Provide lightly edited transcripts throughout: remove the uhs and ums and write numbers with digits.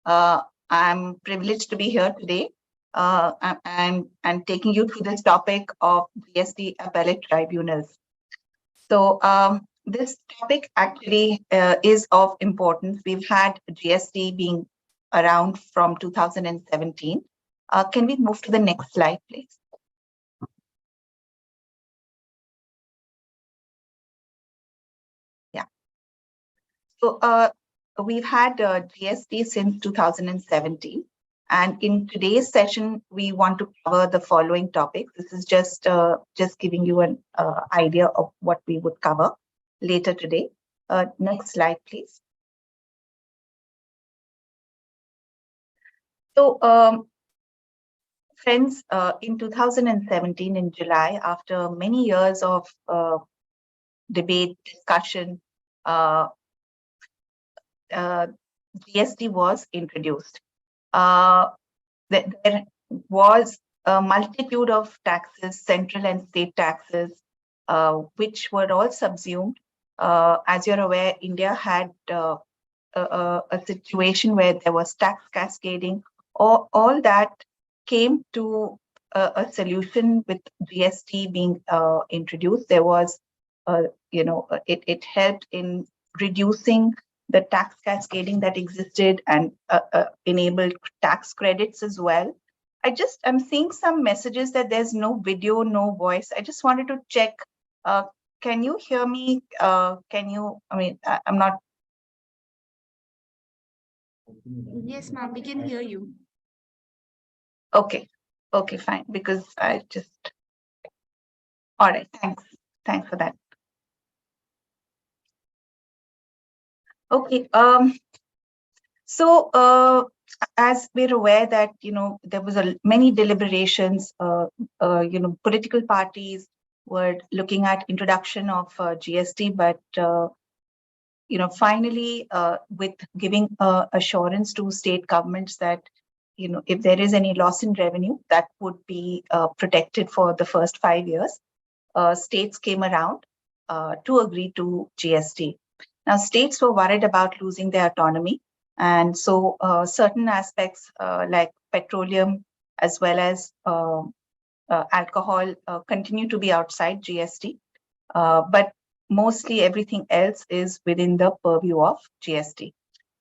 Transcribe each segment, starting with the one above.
I'm privileged to be here today and taking you through this topic of GST Appellate Tribunals. So this topic actually is of importance. We've had GST being around from 2017. Can we move to the next slide, please? Yeah. So we've had GST since 2017. And in today's session, we want to cover the following topics. This is just giving you an idea of what we would cover later today. Next slide, please. So, friends, in 2017, in July, after many years of debate, discussion, GST was introduced. There was a multitude of taxes, central and state taxes, which were all subsumed. As you're aware, India had a situation where there was tax cascading. All that came to a solution with GST being introduced. There was, it helped in reducing the tax cascading that existed and enabled tax credits as well. I'm seeing some messages that there's no video, no voice. I just wanted to check. Can you hear me? I'm not. Yes, ma'am, we can hear you. Okay, fine. Because all right, thanks for that. Okay, so as we're aware that, there was many deliberations, political parties were looking at introduction of GST, but, finally, with giving assurance to state governments that, if there is any loss in revenue, that would be protected for the first 5 years, states came around to agree to GST. Now, states were worried about losing their autonomy. And so certain aspects like petroleum as well as alcohol continue to be outside GST. But mostly everything else is within the purview of GST.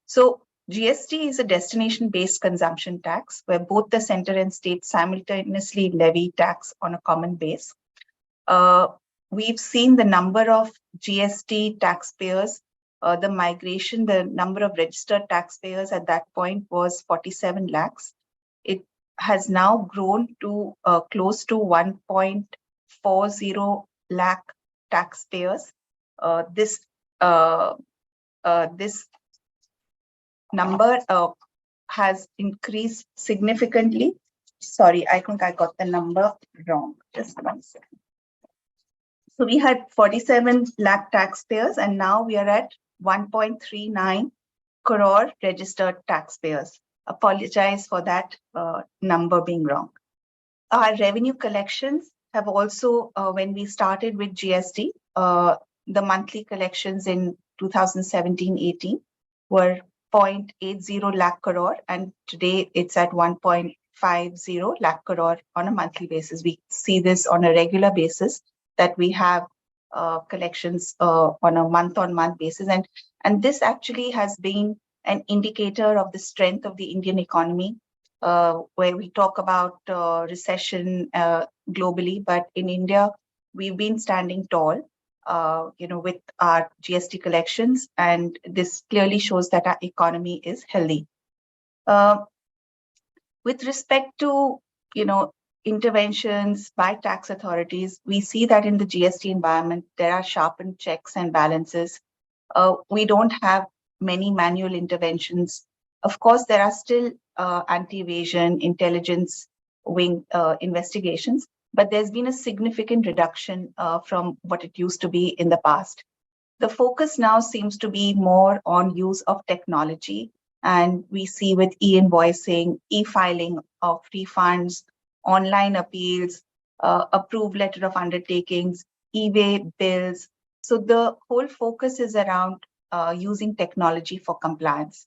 So GST is a destination-based consumption tax where both the center and state simultaneously levy tax on a common base. We've seen the number of GST taxpayers, the migration, the number of registered taxpayers at that point was 47 lakhs. It has now grown to close to 1.40 lakh taxpayers. This number has increased significantly. Sorry, I think I got the number wrong. Just 1 second. So we had 47 lakh taxpayers, and now we are at 1.39 crore registered taxpayers. Apologize for that number being wrong. Our revenue collections have also, when we started with GST, the monthly collections in 2017-18 were 0.80 lakh crore, and today it's at 1.50 lakh crore on a monthly basis. We see this on a regular basis, that we have collections on a month-on-month basis. And this actually has been an indicator of the strength of the Indian economy, where we talk about recession globally, but in India, we've been standing tall, with our GST collections, and this clearly shows that our economy is healthy. With respect to, interventions by tax authorities, we see that in the GST environment, there are sharpened checks and balances. We don't have many manual interventions. Of course, there are still anti-evasion, intelligence wing investigations, but there's been a significant reduction from what it used to be in the past. The focus now seems to be more on use of technology, and we see with e-invoicing, e-filing of refunds, online appeals, approved letter of undertakings, e-way bills. So the whole focus is around using technology for compliance.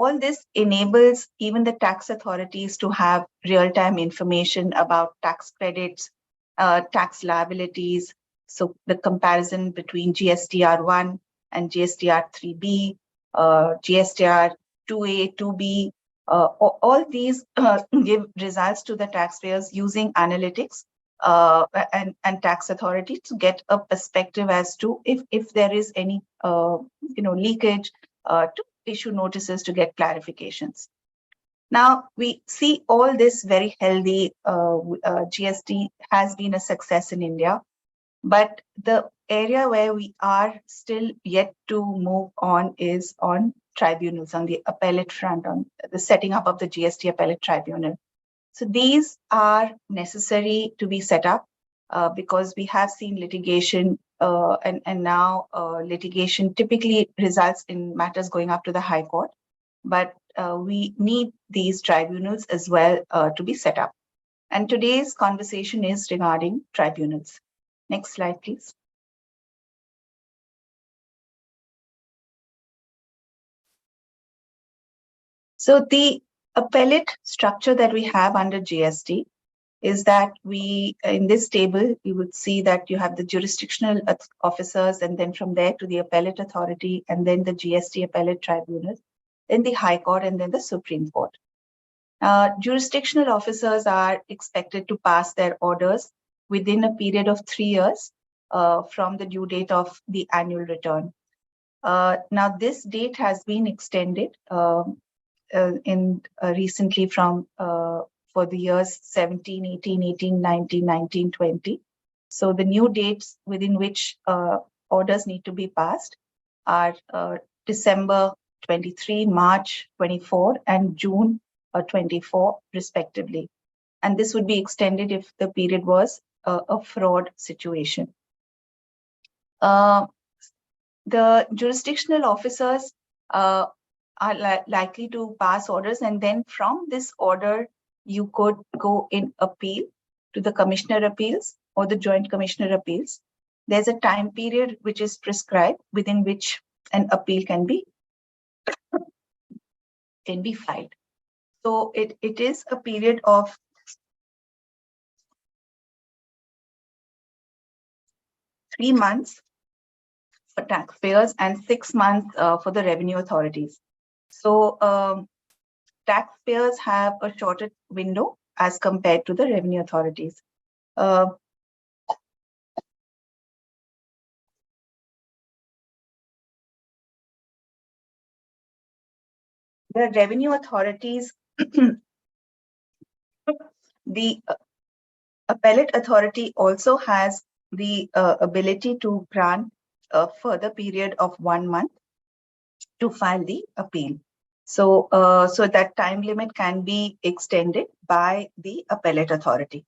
All this enables even the tax authorities to have real-time information about tax credits, tax liabilities. So the comparison between GSTR1 and GSTR3B, GSTR 2A, 2B, all these give results to the taxpayers using analytics and tax authorities to get a perspective as to if there is any leakage, to issue notices to get clarifications. Now we see all this very healthy. GST has been a success in India, but the area where we are still yet to move on is on tribunals, on the appellate front, on the setting up of the GST Appellate Tribunal. So these are necessary to be set up because we have seen litigation and now litigation typically results in matters going up to the High Court. But we need these tribunals as well to be set up. And today's conversation is regarding tribunals. Next slide, please. So the appellate structure that we have under GST is that we, in this table, you would see that you have the jurisdictional officers, and then from there to the appellate authority, and then the GST Appellate Tribunal, then the High Court, and then the Supreme Court. Jurisdictional officers are expected to pass their orders within a period of 3 years from the due date of the annual return. Now, this date has been extended recently from for the years 17, 18, 18, 19, 19, 20. So the new dates within which orders need to be passed are December 23, March 24, and June 24, respectively. And this would be extended if the period was a fraud situation. The jurisdictional officers are likely to pass orders, and then from this order, you could go in appeal to the Commissioner Appeals or the Joint Commissioner Appeals. There's a time period which is prescribed within which an appeal can be filed. So it is a period of 3 months for taxpayers and 6 months for the revenue authorities. So taxpayers have a shorter window as compared to the revenue authorities. The revenue authorities, the appellate authority also has the ability to grant a further period of 1 month to file the appeal. So, so that time limit can be extended by the appellate authority.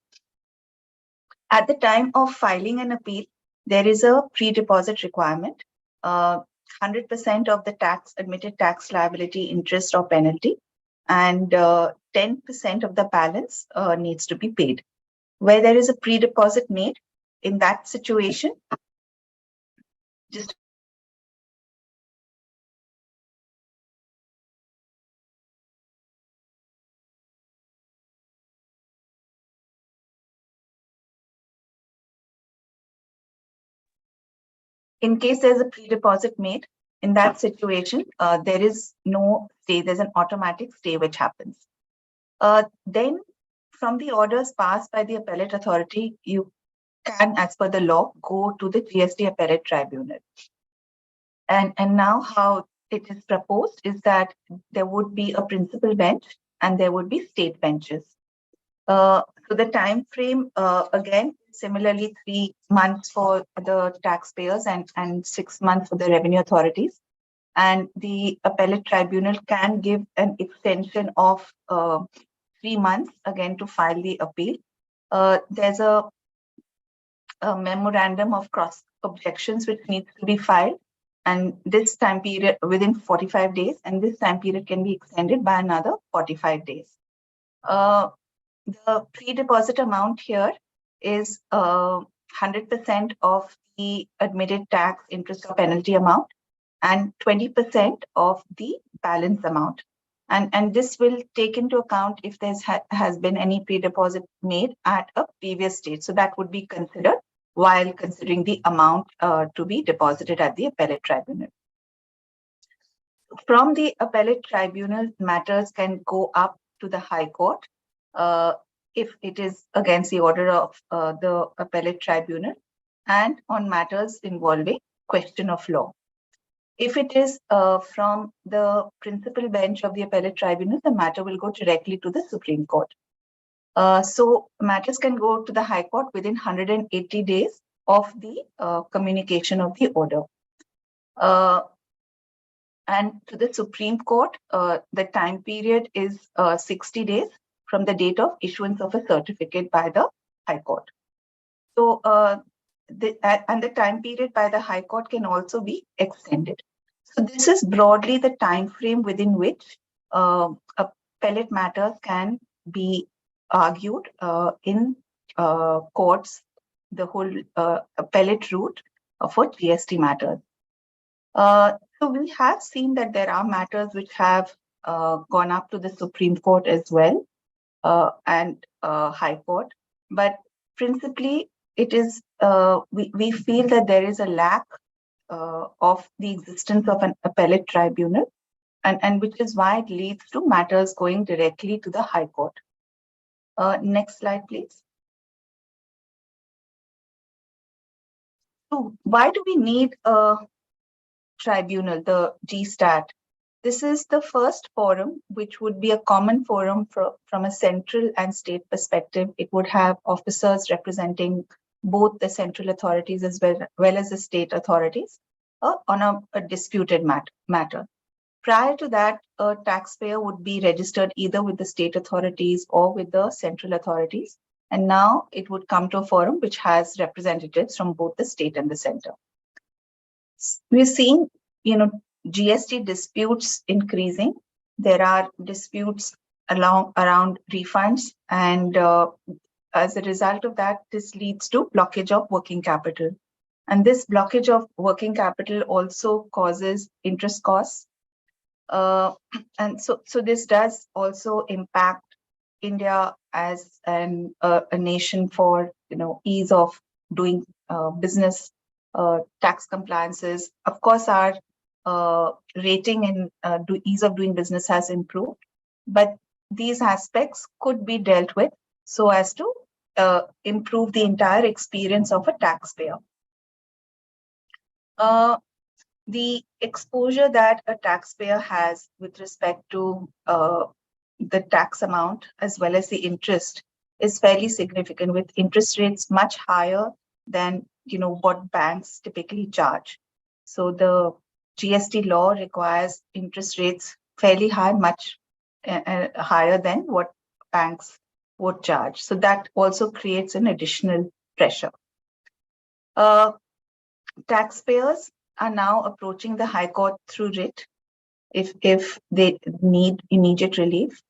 At the time of filing an appeal, there is a pre-deposit requirement. 100% of the admitted tax liability, interest or penalty, and 10% of the balance needs to be paid. Where there is a pre-deposit made, in that situation, just in case there's a pre-deposit made, in that situation, there is no stay, there's an automatic stay which happens. Then from the orders passed by the appellate authority, you can, as per the law, go to the GST Appellate Tribunal. And now how it is proposed is that there would be a principal bench and there would be state benches. So the time frame, again, similarly 3 months for the taxpayers and 6 months for the revenue authorities. And the appellate tribunal can give an extension of 3 months again to file the appeal. There's a memorandum of cross objections which needs to be filed, and this time period within 45 days, and this time period can be extended by another 45 days. The pre-deposit amount here is 100% of the admitted tax, interest or penalty amount, and 20% of the balance amount. And this will take into account if there's has been any pre-deposit made at a previous stage. So that would be considered while considering the amount to be deposited at the appellate tribunal. From the appellate tribunal, matters can go up to the High Court if it is against the order of the appellate tribunal and on matters involving question of law. If it is from the principal bench of the appellate tribunal, the matter will go directly to the Supreme Court. So matters can go to the High Court within 180 days of the communication of the order. And to the Supreme Court, the time period is 60 days from the date of issuance of a certificate by the High Court. So, and the time period by the High Court can also be extended. So this is broadly the time frame within which appellate matters can be argued in courts, the whole appellate route for GST matters. So we have seen that there are matters which have gone up to the Supreme Court as well and High Court, but principally it is we feel that there is a lack of the existence of an appellate tribunal, and which is why it leads to matters going directly to the High Court. Next slide, please. So why do we need a tribunal, the GSTAT? This is the first forum, which would be a common forum from a central and state perspective. It would have officers representing both the central authorities as well as the state authorities on a disputed matter. Prior to that, a taxpayer would be registered either with the state authorities or with the central authorities. And now it would come to a forum which has representatives from both the state and the center. We're seeing, GST disputes increasing. There are disputes around refunds, and as a result of that, this leads to blockage of working capital. And this blockage of working capital also causes interest costs. And so this does also impact India as a nation for ease of doing business, tax compliances. Of course, our rating and ease of doing business has improved, but these aspects could be dealt with so as to improve the entire experience of a taxpayer. The exposure that a taxpayer has with respect to the tax amount as well as the interest is fairly significant, with interest rates much higher than what banks typically charge. So the GST law requires interest rates fairly high, much higher than what banks would charge. So that also creates an additional pressure. Taxpayers are now approaching the High Court through writ if they need immediate relief.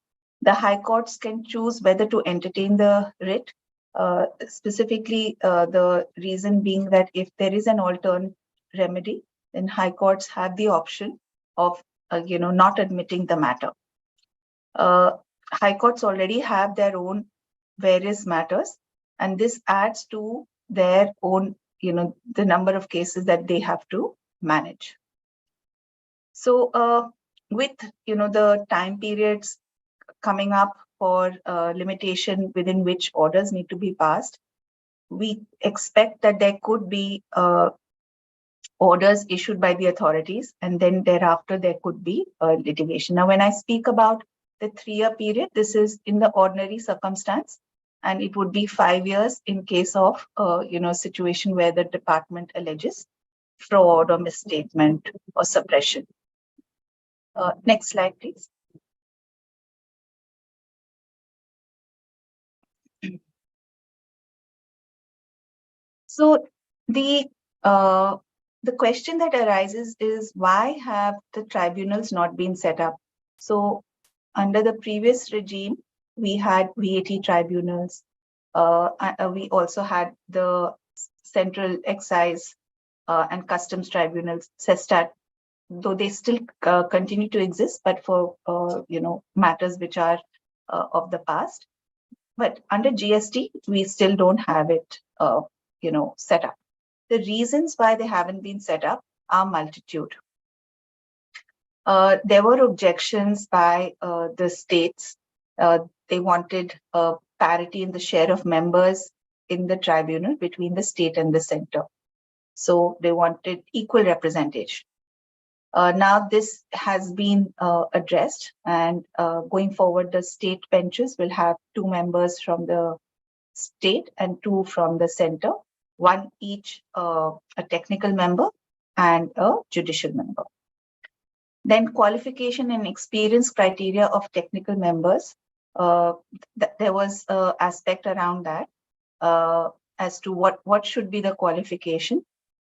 The High Courts can choose whether to entertain the writ, specifically the reason being that if there is an alternate remedy, then High Courts have the option of not admitting the matter. High Courts already have their own various matters, and this adds to their own the number of cases that they have to manage. So with the time periods coming up for limitation within which orders need to be passed, we expect that there could be orders issued by the authorities, and then thereafter there could be litigation. Now, when I speak about the 3-year period, this is in the ordinary circumstance, and it would be 5 years in case of situation where the department alleges fraud or misstatement or suppression. Next slide, please. So the question that arises is, why have the tribunals not been set up? So under the previous regime, we had VAT tribunals. We also had the Central Excise and Customs Tribunals, CESTAT though they still continue to exist, but for matters which are of the past. But under GST, we still don't have it set up. The reasons why they haven't been set up are multitude. There were objections by the states. They wanted parity in the share of members in the tribunal between the state and the center. So they wanted equal representation. Now this has been addressed, and going forward, the state benches will have 2 members from the state and 2 from the center, 1 each a technical member and a judicial member. Then qualification and experience criteria of technical members. There was an aspect around that as to what should be the qualification.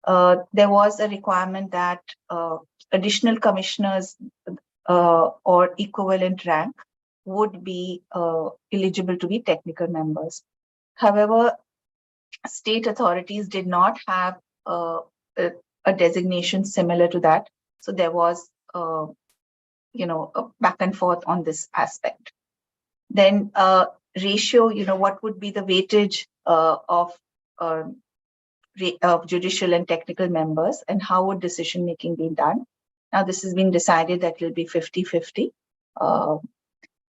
There was a requirement that additional commissioners or equivalent rank would be eligible to be technical members. However, state authorities did not have a designation similar to that. So there was a back and forth on this aspect. Then ratio, what would be the weightage of judicial and technical members, and how would decision making be done? Now this has been decided that it will be 50-50.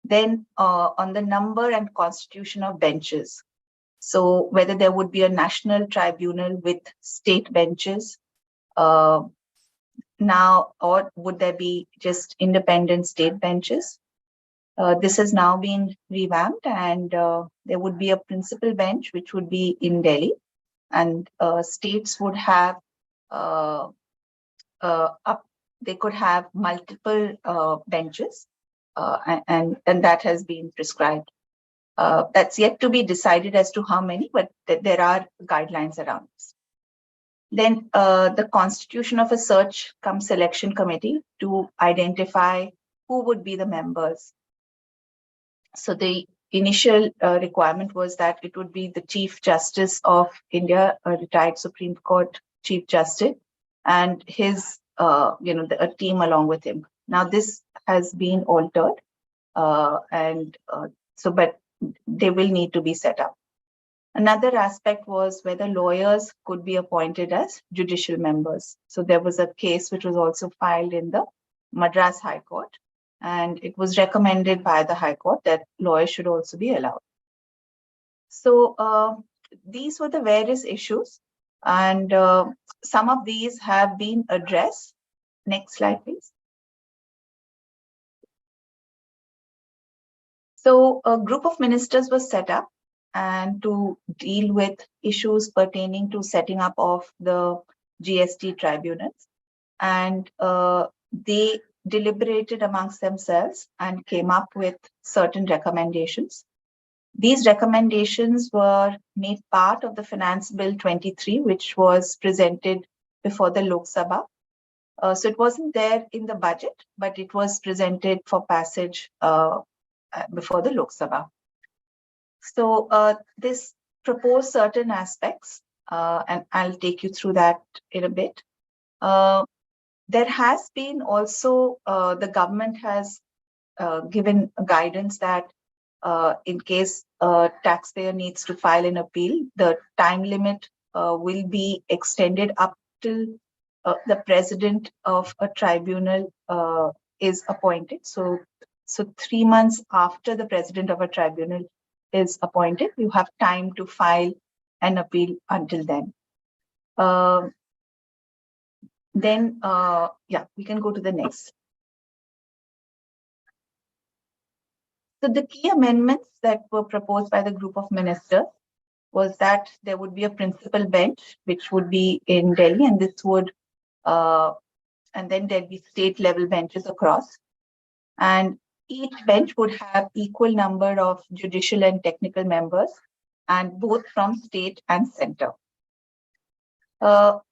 Then on the number and constitution of benches. So whether there would be a national tribunal with state benches now, or would there be just independent state benches? This has now been revamped, and there would be a principal bench which would be in Delhi, and states would have they could have multiple benches, and that has been prescribed. That's yet to be decided as to how many, but there are guidelines around this. Then the constitution of a search cum selection committee to identify who would be the members. So the initial requirement was that it would be the Chief Justice of India, a retired Supreme Court Chief Justice, and his, a team along with him. Now this has been altered, but they will need to be set up. Another aspect was whether lawyers could be appointed as judicial members. So there was a case which was also filed in the Madras High Court, and it was recommended by the High Court that lawyers should also be allowed. So these were the various issues, and some of these have been addressed. Next slide, please. So a group of ministers was set up and to deal with issues pertaining to setting up of the GST tribunals. And they deliberated amongst themselves and came up with certain recommendations. These recommendations were made part of the Finance Bill 23, which was presented before the Lok Sabha. So it wasn't there in the budget, but it was presented for passage before the Lok Sabha. So this proposed certain aspects, and I'll take you through that in a bit. There has been also, the government has given guidance that in case a taxpayer needs to file an appeal, the time limit will be extended up till the president of a tribunal is appointed. So 3 months after the president of a tribunal is appointed, you have time to file an appeal until then. Yeah, we can go to the next. So the key amendments that were proposed by the group of ministers was that there would be a principal bench, which would be in Delhi, and this would, and then there'd be state level benches across. And each bench would have equal number of judicial and technical members, and both from state and center.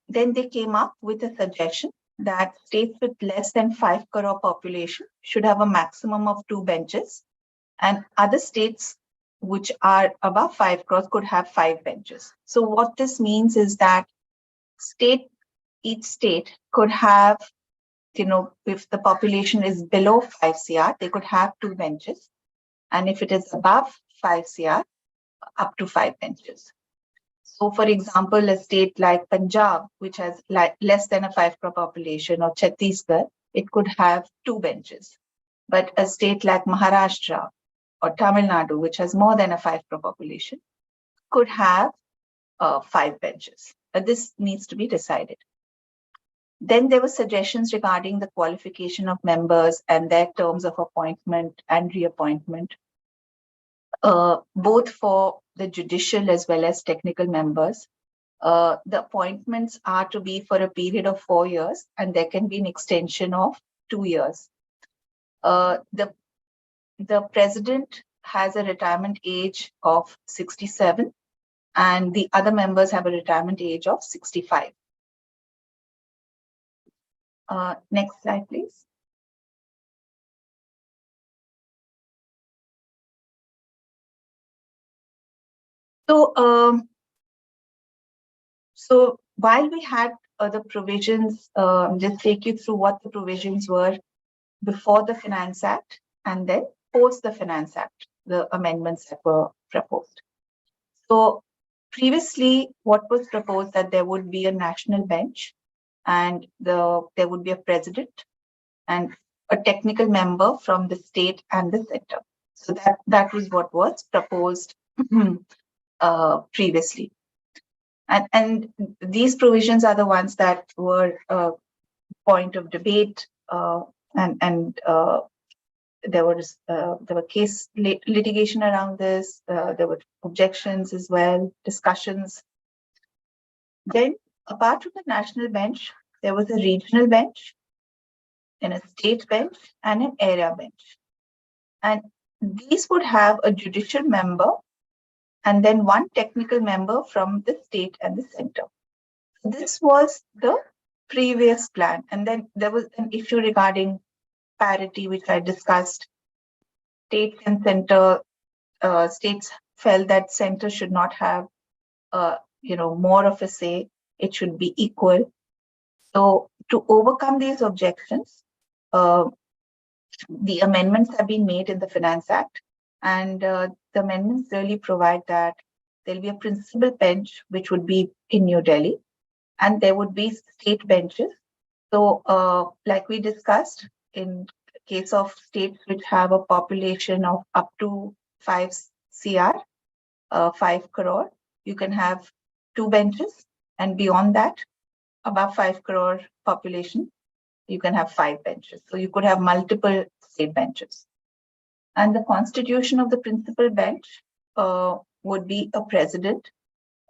Then they came up with a suggestion that states with less than 5 crore population should have a maximum of 2 benches, and other states which are above 5 crores could have 5 benches. So what this means is that each state could have if the population is below 5 CR, they could have 2 benches. And if it is above 5 CR, up to 5 benches. So, for example, a state like Punjab, which has less than a 5 crore population, or Chhattisgarh, it could have 2 benches. But a state like Maharashtra or Tamil Nadu, which has more than a 5 crore population, could have 5 benches. But this needs to be decided. Then there were suggestions regarding the qualification of members and their terms of appointment and reappointment, both for the judicial as well as technical members. The appointments are to be for a period of 4 years, and there can be an extension of 2 years. The president has a retirement age of 67, and the other members have a retirement age of 65. Next slide, please. So while we had the provisions, just take you through what the provisions were before the Finance Act and then post the Finance Act, the amendments that were proposed. So previously, what was proposed that there would be a national bench, and there would be a president and a technical member from the state and the center. So that was what was proposed previously. And these provisions are the ones that were a point of debate, and there were case litigation around this. There were objections as well, discussions. Then, apart from the national bench, there was a regional bench, and a state bench, and an area bench. And these would have a judicial member and then 1 technical member from the state and the center. This was the previous plan. And then there was an issue regarding parity, which I discussed. State and center, states felt that center should not have, more of a say. It should be equal. So to overcome these objections, the amendments have been made in the Finance Act, and the amendments really provide that there'll be a principal bench, which would be in New Delhi, and there would be state benches. So like we discussed, in case of states which have a population of up to 5 CR, 5 crore, you can have 2 benches, and beyond that, above 5 crore population, you can have 5 benches. So you could have multiple state benches. And the constitution of the principal bench would be a president,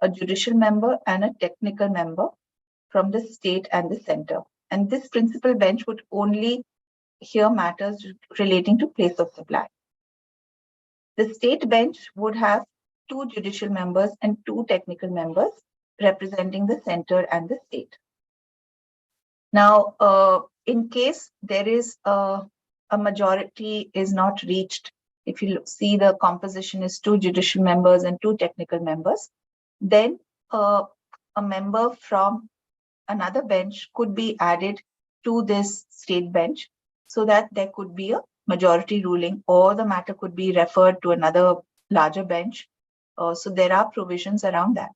a judicial member, and a technical member from the state and the center. And this principal bench would only hear matters relating to place of supply. The state bench would have 2 judicial members and 2 technical members representing the center and the state. Now, in case there is a majority is not reached, if you see the composition is 2 judicial members and 2 technical members, then a member from another bench could be added to this state bench so that there could be a majority ruling, or the matter could be referred to another larger bench. So there are provisions around that.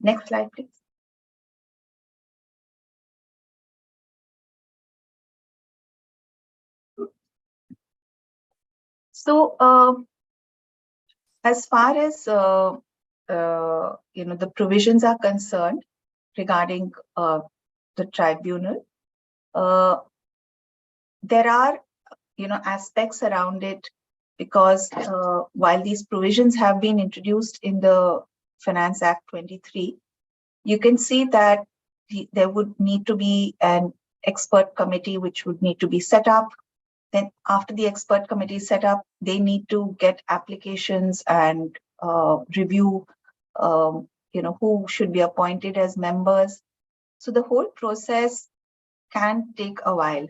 Next slide, please. So as far as the provisions are concerned regarding the tribunal, there are aspects around it, because while these provisions have been introduced in the Finance Act 23, you can see that there would need to be an expert committee which would need to be set up. Then after the expert committee is set up, they need to get applications and review who should be appointed as members. So the whole process can take a while.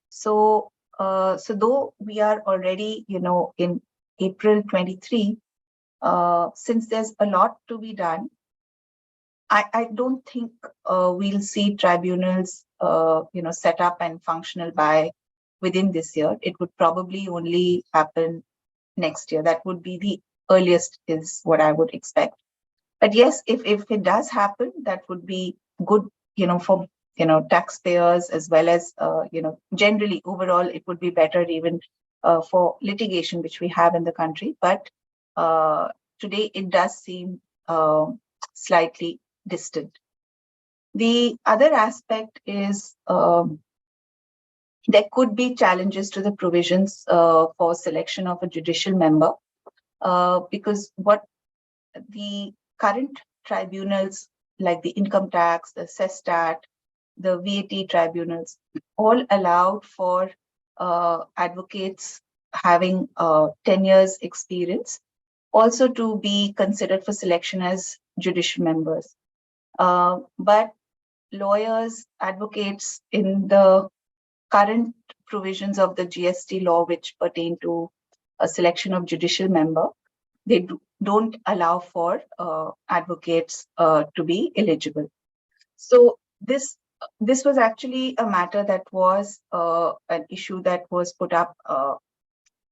So though we are already in April 23, since there's a lot to be done, I don't think we'll see tribunals, set up and functional by within this year. It would probably only happen next year. That would be the earliest, is what I would expect. But yes, if it does happen, that would be good, for taxpayers, as well as generally overall it would be better even for litigation which we have in the country. But today it does seem slightly distant. The other aspect is there could be challenges to the provisions for selection of a judicial member, because what the current tribunals, like the income tax, the GSTAT, the VAT tribunals, all allowed for advocates having 10 years experience also to be considered for selection as judicial members. But lawyers, advocates in the current provisions of the GST law, which pertain to a selection of judicial member, they don't allow for advocates to be eligible. So this was actually a matter that was an issue that was put up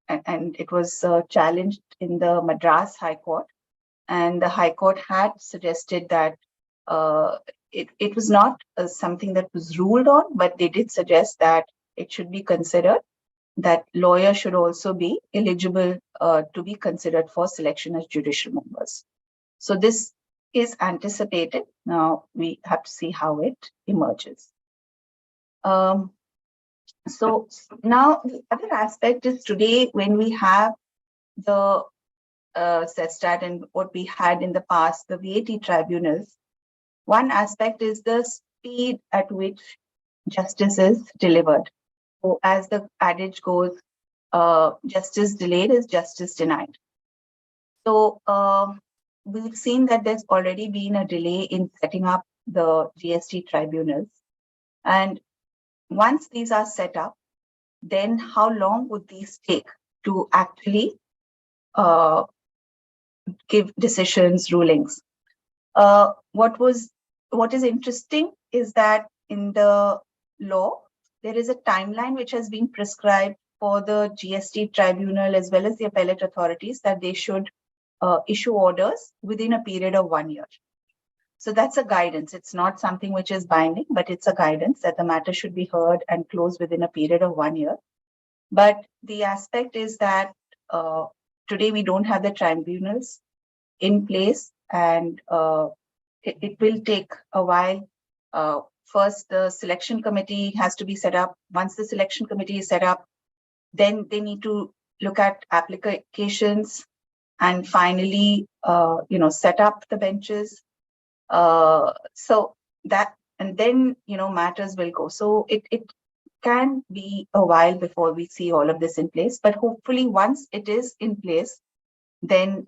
and it was challenged in the Madras High Court. And the High Court had suggested that it was not something that was ruled on, but they did suggest that it should be considered that lawyers should also be eligible to be considered for selection as judicial members. So this is anticipated. Now we have to see how it emerges. So now the other aspect is, today when we have the GSTAT and what we had in the past, the VAT tribunals, one aspect is the speed at which justice is delivered. So as the adage goes, justice delayed is justice denied. So we've seen that there's already been a delay in setting up the GST tribunals. And once these are set up, then how long would these take to actually give decisions, rulings? What is interesting is that in the law, there is a timeline which has been prescribed for the GST tribunal as well as the appellate authorities, that they should issue orders within a period of 1 year. So that's a guidance. It's not something which is binding, but it's a guidance that the matter should be heard and closed within a period of 1 year. But the aspect is that today we don't have the tribunals in place, and it will take a while. First, the selection committee has to be set up. Once the selection committee is set up, then they need to look at applications and finally, set up the benches. So that, and then, matters will go. So it can be a while before we see all of this in place, but hopefully once it is in place, then,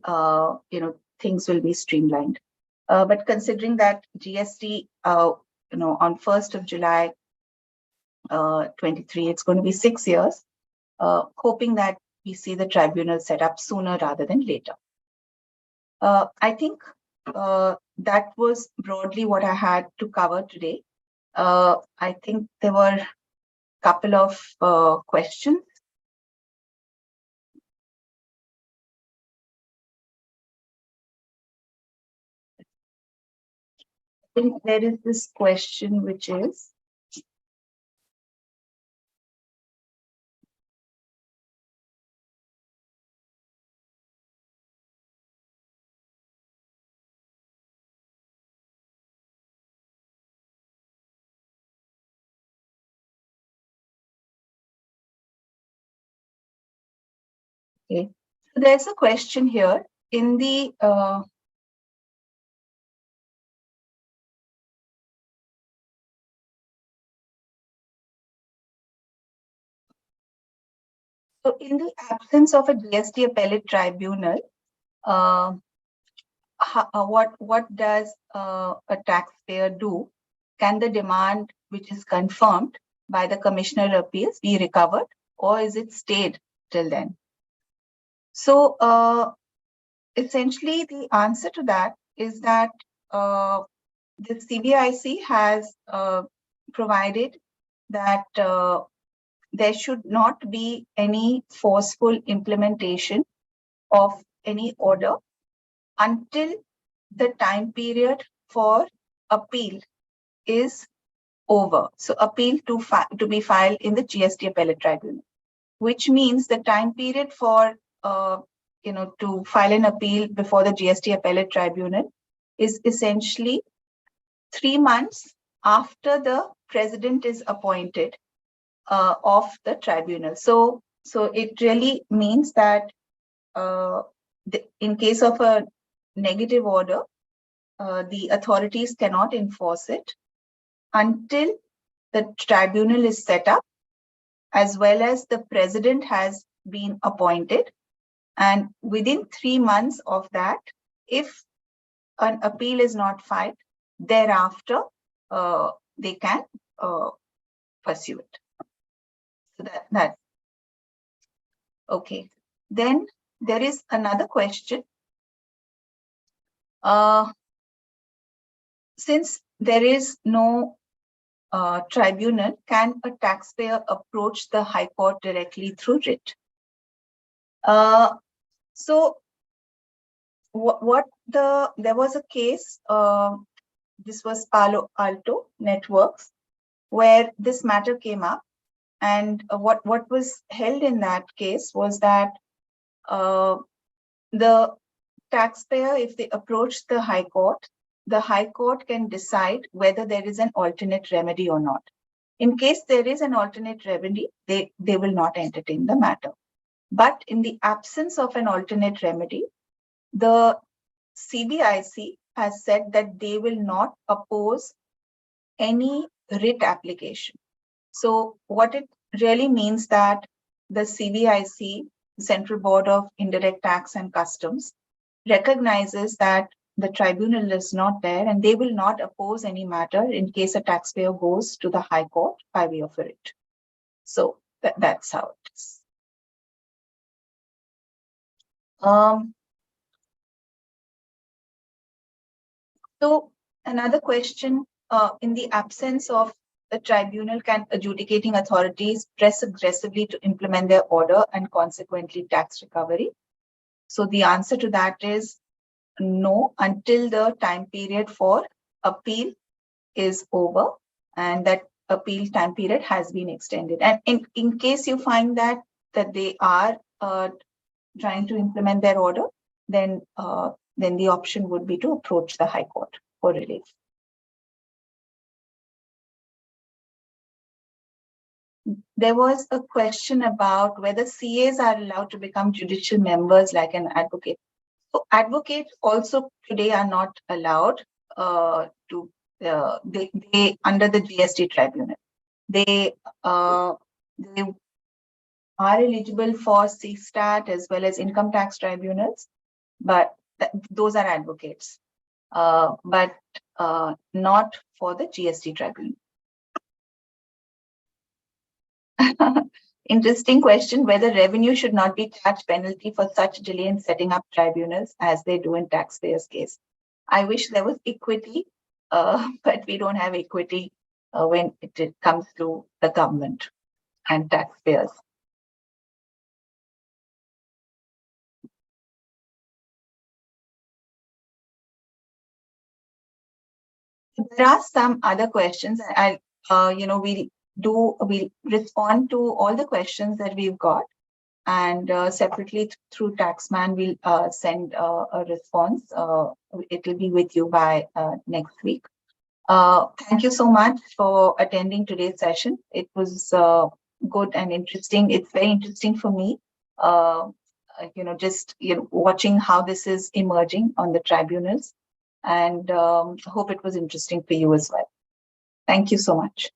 things will be streamlined. But considering that GST, on 1st of July 23, it's going to be 6 years, hoping that we see the tribunal set up sooner rather than later. I think that was broadly what I had to cover today. I think there were a couple of questions. I think there is this question which is, okay, so there's a question here in the so in the absence of a GST Appellate Tribunal, what does a taxpayer do? Can the demand which is confirmed by the Commissioner of Appeals be recovered, or is it stayed till then? So essentially the answer to that is that the CBIC has provided that there should not be any forceful implementation of any order until the time period for appeal is over. So appeal to be filed in the GST Appellate Tribunal, which means the time period for to file an appeal before the GST Appellate Tribunal is essentially 3 months after the president is appointed of the tribunal. So it really means that in case of a negative order, the authorities cannot enforce it until the tribunal is set up, as well as the president has been appointed. And within 3 months of that, if an appeal is not filed, thereafter they can pursue it. So that. Okay. Then there is another question. Since there is no tribunal, can a taxpayer approach the High Court directly through writ? So there was a case, this was Palo Alto Networks, where this matter came up. And what was held in that case was that the taxpayer, if they approach the High Court can decide whether there is an alternate remedy or not. In case there is an alternate remedy, they will not entertain the matter. But in the absence of an alternate remedy, the CBIC has said that they will not oppose any writ application. So what it really means that the CBIC, Central Board of Indirect Tax and Customs, recognizes that the tribunal is not there and they will not oppose any matter in case a taxpayer goes to the High Court by way of a writ. So that's how it is. So another question, in the absence of the tribunal, can adjudicating authorities press aggressively to implement their order and consequently tax recovery? So the answer to that is no, until the time period for appeal is over and that appeal time period has been extended. And in case you find that they are trying to implement their order, then the option would be to approach the High Court for relief. There was a question about whether CAs are allowed to become judicial members like an advocate. So advocates also today are not allowed to, they under the GST Tribunal. They are eligible for CSTAT as well as income tax tribunals, but those are advocates, but not for the GST Tribunal. Interesting question, whether revenue should not be charged penalty for such delay in setting up tribunals as they do in taxpayers' case. I wish there was equity, but we don't have equity when it comes to the government and taxpayers. There are some other questions. We'll respond to all the questions that we've got, and separately through Taxmann, we'll send a response. It will be with you by next week. Thank you so much for attending today's session. It was good and interesting. It's very interesting for me, watching how this is emerging on the tribunals, and hope it was interesting for you as well. Thank you so much.